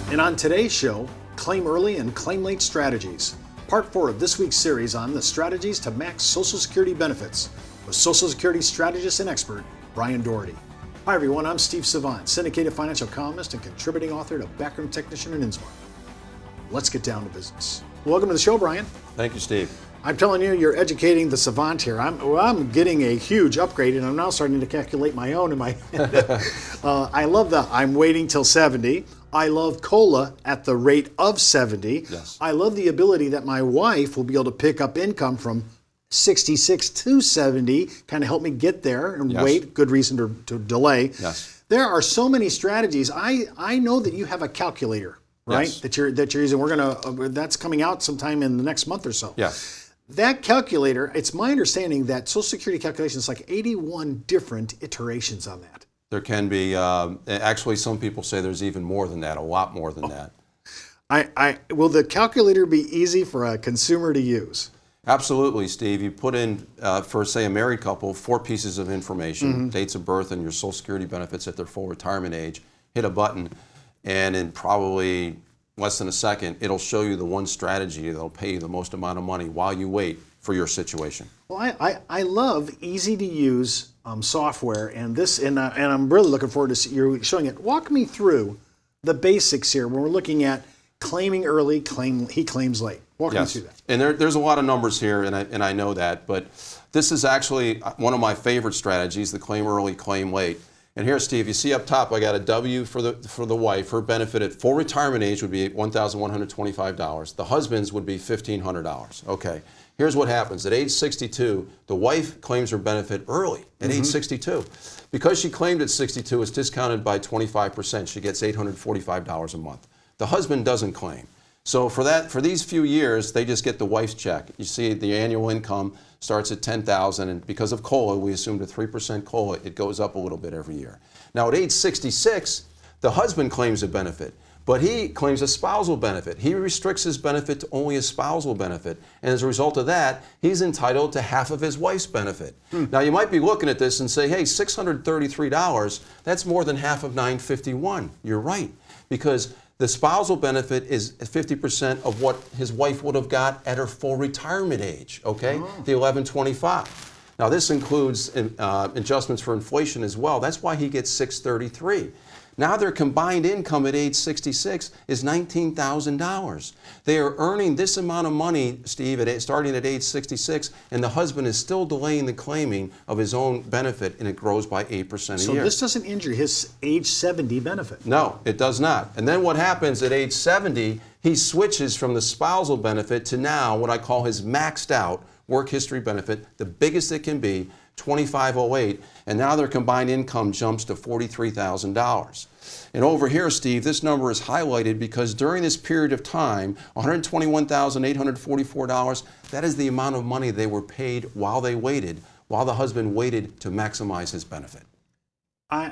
And on today's show, Claim Early and Claim Late Strategies. Part 4 of this week's series on the strategies to max Social Security benefits with Social Security strategist and expert, Brian Doherty. Hi everyone, I'm Steve Savant, syndicated financial columnist and contributing author to Backroom Technician in Innsmouth. Let's get down to business. Welcome to the show, Brian. Thank you, Steve. I'm telling you, you're educating the savant here. I'm getting a huge upgrade, and I'm now starting to calculate my own in my head. I love the I'm waiting till 70. I love COLA at the rate of 70. Yes. I love the ability that my wife will be able to pick up income from 66 to 70, kind of help me get there and Yes. wait. Good reason to delay. Yes. There are so many strategies. I know that you have a calculator, right? Yes. That you're using. We're gonna that's coming out sometime in the next month or so. Yes. That calculator, it's my understanding that Social Security calculation is like 81 different iterations on that. There can be, actually some people say there's even more than that, a lot more than that. Will the calculator be easy for a consumer to use? Absolutely, Steve. You put in, for say a married couple, 4 pieces of information, dates of birth and your Social Security benefits at their full retirement age, hit a button, and in probably less than a second, it'll show you the one strategy that'll pay you the most amount of money while you wait for your situation. Well, I love easy to use software, and I'm really looking forward to you showing it. Walk me through the basics here when we're looking at claiming early, he claims late. Walk me through that. And there's a lot of numbers here, and I know that, but this is actually one of my favorite strategies, the claim early, claim late. And here, Steve, you see up top, I got a W for the wife. Her benefit at full retirement age would be $1,125. The husband's would be $1,500. Okay. Here's what happens. At age 62, the wife claims her benefit early at age 62. Because she claimed at 62, it's discounted by 25%. She gets $845 a month. The husband doesn't claim. So for these few years, they just get the wife's check. You see the annual income starts at $10,000, and because of COLA, we assumed a 3% COLA, it goes up a little bit every year. Now at age 66, the husband claims a benefit, but he claims a spousal benefit. He restricts his benefit to only a spousal benefit, and as a result of that, he's entitled to half of his wife's benefit. Now you might be looking at this and say, hey, $633, that's more than half of $951. You're right, because the spousal benefit is 50% of what his wife would have got at her full retirement age, okay? The $1,125. Now this includes adjustments for inflation as well. That's why he gets $633. Now their combined income at age 66 is $19,000. They are earning this amount of money, Steve, starting at age 66, and the husband is still delaying the claiming of his own benefit, and it grows by 8% a year. So this doesn't injure his age 70 benefit? No, it does not. And then what happens at age 70, he switches from the spousal benefit to now what I call his maxed out work history benefit, the biggest it can be, $2,508, and now their combined income jumps to $43,000. And over here, Steve, this number is highlighted because during this period of time, $121,844, that is the amount of money they were paid while they waited, while the husband waited to maximize his benefit.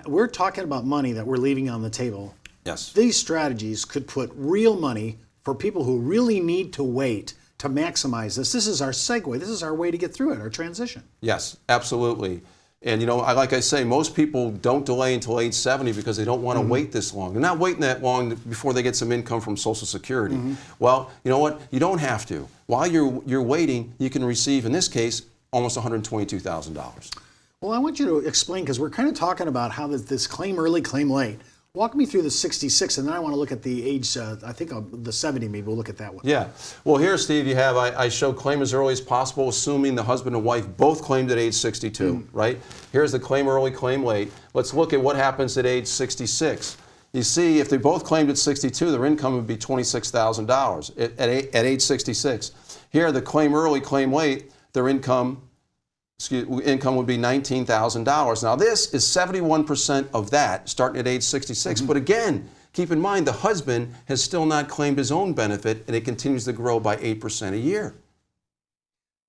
We're talking about money that we're leaving on the table. Yes. These strategies could put real money for people who really need to wait to maximize this. This is our segue. This is our way to get through it, our transition. Yes, absolutely. And you know, like I say, most people don't delay until age 70 because they don't want to wait this long. They're not waiting that long before they get some income from Social Security. Well, you know what? You don't have to. While you're waiting, you can receive, in this case, almost $122,000. Well, I want you to explain, because we're kind of talking about how this claim early, claim late. Walk me through the 66, and then I want to look at the age, I think the 70 maybe. We'll look at that one. Yeah. Well, here, Steve, you have, I show claim as early as possible, assuming the husband and wife both claimed at age 62, right? Here's the claim early, claim late. Let's look at what happens at age 66. You see, if they both claimed at 62, their income would be $26,000 at age 66. Here, the claim early, claim late, their income would be $19,000. Now this is 71% of that starting at age 66. But again, keep in mind the husband has still not claimed his own benefit, and it continues to grow by 8% a year.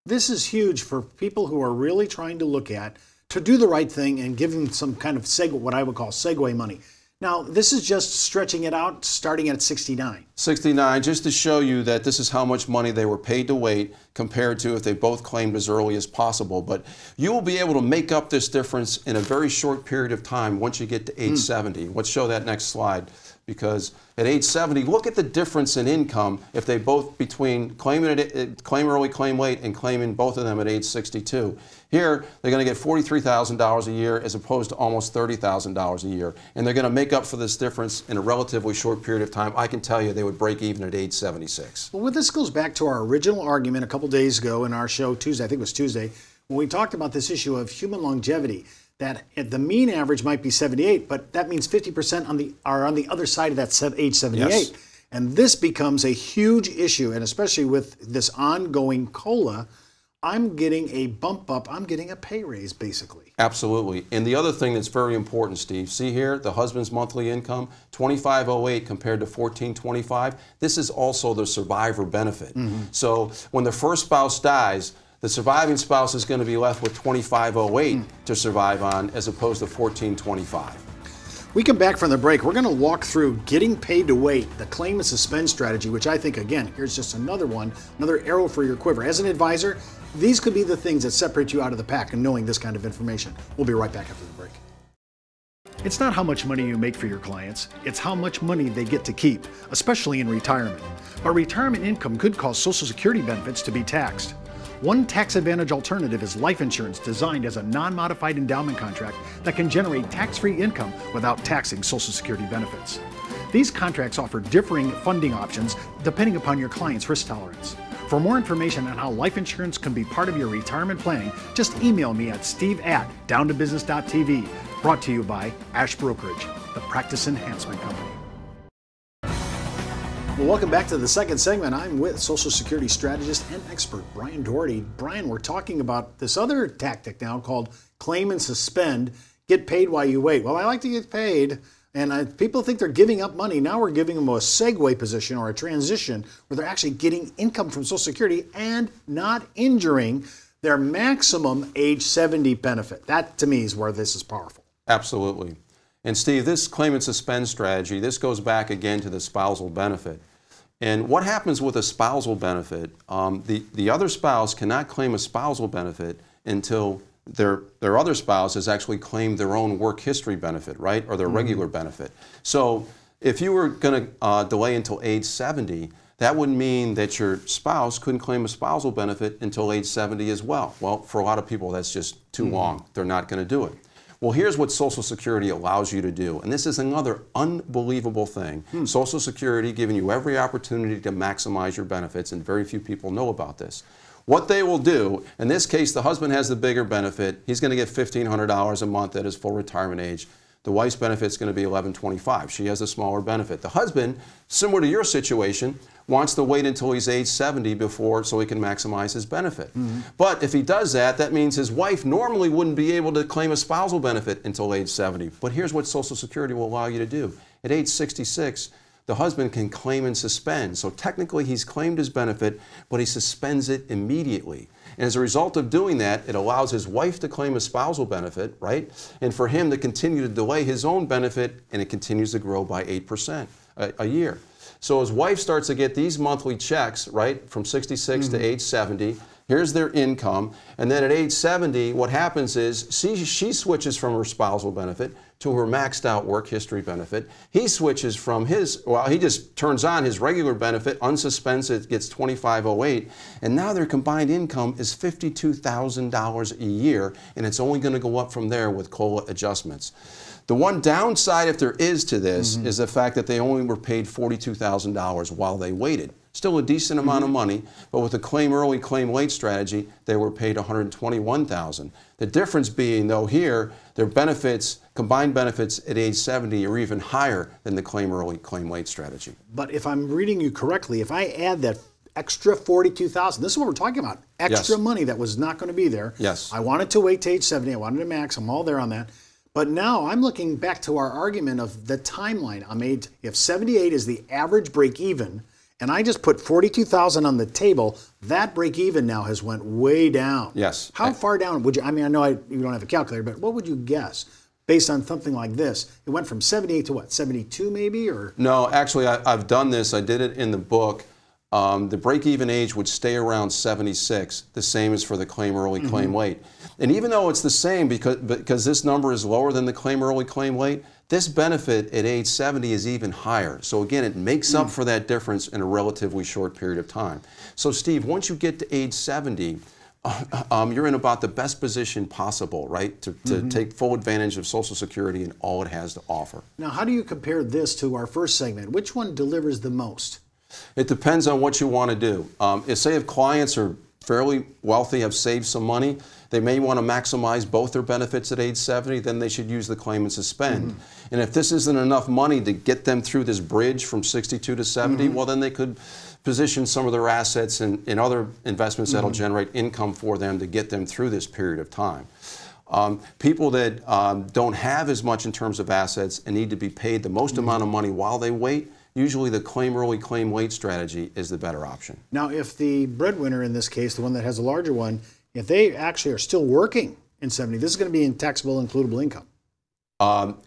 This is huge for people who are really trying to look at to do the right thing and give them some kind of segue, what I would call segue money. Now, this is just stretching it out, starting at 69. 69, just to show you that this is how much money they were paid to wait compared to if they both claimed as early as possible. But you will be able to make up this difference in a very short period of time once you get to age 70. Let's show that next slide. because at age 70, look at the difference in income if they both between claim early, claim late, and claiming both of them at age 62. Here, they're going to get $43,000 a year as opposed to almost $30,000 a year. And they're going to make up for this difference in a relatively short period of time. I can tell you they would break even at age 76. Well, this goes back to our original argument a couple days ago in our show, Tuesday, I think it was Tuesday, when we talked about this issue of human longevity, that the mean average might be 78, but that means 50% are on the other side of that age 78. Yes. And this becomes a huge issue, and especially with this ongoing COLA, I'm getting a bump up, I'm getting a pay raise, basically. Absolutely. And the other thing that's very important, Steve, see here, the husband's monthly income, $2,508 compared to $1,425. This is also the survivor benefit. So when the first spouse dies, the surviving spouse is going to be left with $2,508 to survive on as opposed to $1,425. We come back from the break. We're going to walk through getting paid to wait, the claim and suspend strategy, which I think, again, here's just another one, another arrow for your quiver. As an advisor, these could be the things that separate you out of the pack in knowing this kind of information. We'll be right back after the break. It's not how much money you make for your clients, it's how much money they get to keep, especially in retirement. But retirement income could cause Social Security benefits to be taxed. One tax advantage alternative is life insurance designed as a non-modified endowment contract that can generate tax-free income without taxing Social Security benefits. These contracts offer differing funding options depending upon your client's risk tolerance. For more information on how life insurance can be part of your retirement planning, just email me at steve@downtobusiness.tv. Brought to you by Ash Brokerage, the practice enhancement company. Well, welcome back to the second segment. I'm with Social Security strategist and expert Brian Doherty. Brian, we're talking about this other tactic now called claim and suspend, get paid while you wait. Well, I like to get paid, and people think they're giving up money. Now we're giving them a segue position or a transition where they're actually getting income from Social Security and not injuring their maximum age 70 benefit. That, to me, is where this is powerful. Absolutely. And Steve, this claim and suspend strategy, this goes back again to the spousal benefit. And what happens with a spousal benefit, the other spouse cannot claim a spousal benefit until their other spouse has actually claimed their own work history benefit, right, or their regular benefit. So if you were going to delay until age 70, that would mean that your spouse couldn't claim a spousal benefit until age 70 as well. Well, for a lot of people, that's just too long. They're not going to do it. Well, here's what Social Security allows you to do, and this is another unbelievable thing. Social Security giving you every opportunity to maximize your benefits, and very few people know about this. What they will do, in this case, the husband has the bigger benefit. He's going to get $1,500 a month at his full retirement age. The wife's benefit is going to be $1,125. She has a smaller benefit. The husband, similar to your situation, wants to wait until he's age 70 so he can maximize his benefit. But if he does that, that means his wife normally wouldn't be able to claim a spousal benefit until age 70. But here's what Social Security will allow you to do. At age 66, the husband can claim and suspend. So technically he's claimed his benefit, but he suspends it immediately. And as a result of doing that, it allows his wife to claim a spousal benefit, right? And for him to continue to delay his own benefit, and it continues to grow by 8% a year. So his wife starts to get these monthly checks, right, from 66 to age 70. Here's their income. And then at age 70, what happens is she switches from her spousal benefit to her maxed out work history benefit. He switches from he just turns on his regular benefit, unsuspends it, gets $2,508, and now their combined income is $52,000 a year, and it's only going to go up from there with COLA adjustments. The one downside, if there is to this, is the fact that they only were paid $42,000 while they waited. Still a decent amount of money, but with the claim early, claim late strategy, they were paid $121,000. The difference being, though, here, their benefits, combined benefits at age 70 are even higher than the claim early, claim late strategy. But if I'm reading you correctly, if I add that extra $42,000, this is what we're talking about, extra money that was not going to be there. Yes. I wanted to wait to age 70, I wanted to max, I'm all there on that. But now I'm looking back to our argument of the timeline. If 78 is the average break even, and I just put $42,000 on the table, that break even now has went way down. Yes. How far down would you, I mean, I know you don't have a calculator, but what would you guess based on something like this? It went from 78 to what, 72 maybe? Or? No, actually, I've done this. I did it in the book. The break-even age would stay around 76, the same as for the claim early, claim late. And even though it's the same, because this number is lower than the claim early, claim late, This benefit at age 70 is even higher. So again, it makes up for that difference in a relatively short period of time. So Steve, once you get to age 70, you're in about the best position possible, right, to take full advantage of Social Security and all it has to offer. Now, how do you compare this to our first segment? Which one delivers the most? It depends on what you want to do. If clients are fairly wealthy, have saved some money, they may want to maximize both their benefits at age 70, then they should use the claim and suspend. And if this isn't enough money to get them through this bridge from 62 to 70, well, then they could position some of their assets in other investments that'll generate income for them to get them through this period of time. People that don't have as much in terms of assets and need to be paid the most amount of money while they wait, usually the claim early, claim late strategy is the better option. Now, if the breadwinner in this case, the one that has a larger one, if they actually are still working in 70, this is going to be in taxable includable income.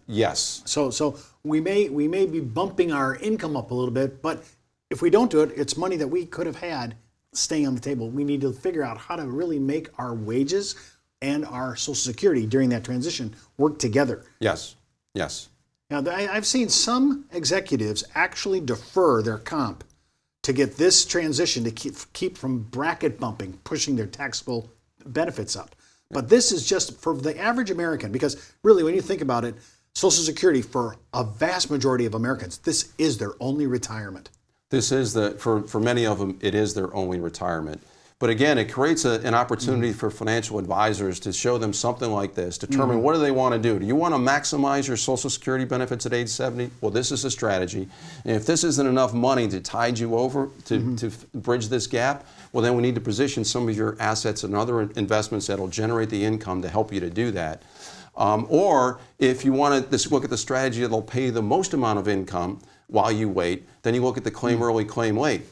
Yes. So we may be bumping our income up a little bit, but if we don't do it, it's money that we could have had staying on the table. We need to figure out how to really make our wages and our Social Security during that transition work together. Yes. Yes. Now, I've seen some executives actually defer their comp to get this transition to keep from bracket bumping, pushing their taxable benefits up. But this is just for the average American, because really when you think about it, Social Security for a vast majority of Americans, this is their only retirement. This is for many of them, it is their only retirement. But again, it creates an opportunity for financial advisors to show them something like this, determine what do they want to do. Do you want to maximize your Social Security benefits at age 70? Well, this is a strategy. And if this isn't enough money to tide you over to bridge this gap, well, then we need to position some of your assets and other investments that will generate the income to help you to do that. Or if you want to look at the strategy that will pay you the most amount of income while you wait, then you look at the claim early, claim late.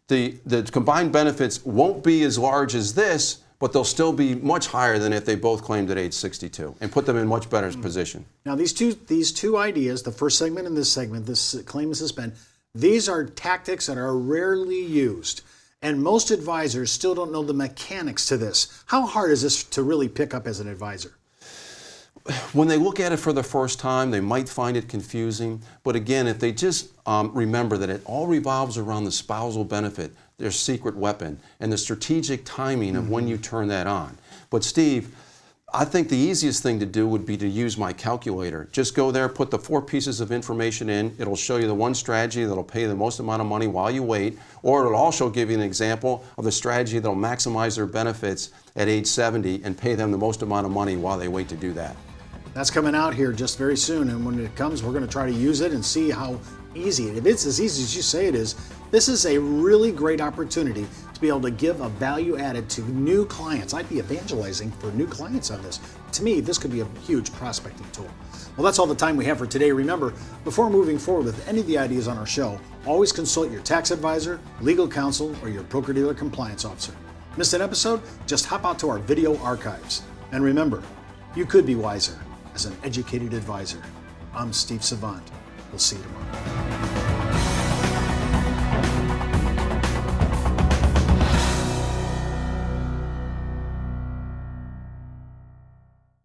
The combined benefits won't be as large as this, but they'll still be much higher than if they both claimed at age 62 and put them in much better position. Now, these two ideas, the first segment and this segment, this claim and suspend, these are tactics that are rarely used. And most advisors still don't know the mechanics to this. How hard is this to really pick up as an advisor? When they look at it for the first time, they might find it confusing. But again, if they just remember that it all revolves around the spousal benefit, their secret weapon, and the strategic timing of when you turn that on. But Steve, I think the easiest thing to do would be to use my calculator. Just go there, put the 4 pieces of information in. It'll show you the one strategy that'll pay the most amount of money while you wait, or it'll also give you an example of the strategy that'll maximize their benefits at age 70 and pay them the most amount of money while they wait to do that. That's coming out here just very soon, and when it comes, we're going to try to use it and see how easy it is. If it's as easy as you say it is, this is a really great opportunity to be able to give a value added to new clients. I'd be evangelizing for new clients on this. To me, this could be a huge prospecting tool. Well, that's all the time we have for today. Remember, before moving forward with any of the ideas on our show, always consult your tax advisor, legal counsel, or your broker-dealer compliance officer. Missed an episode? Just hop out to our video archives. And remember, you could be wiser as an educated advisor. I'm Steve Savant. We'll see you tomorrow.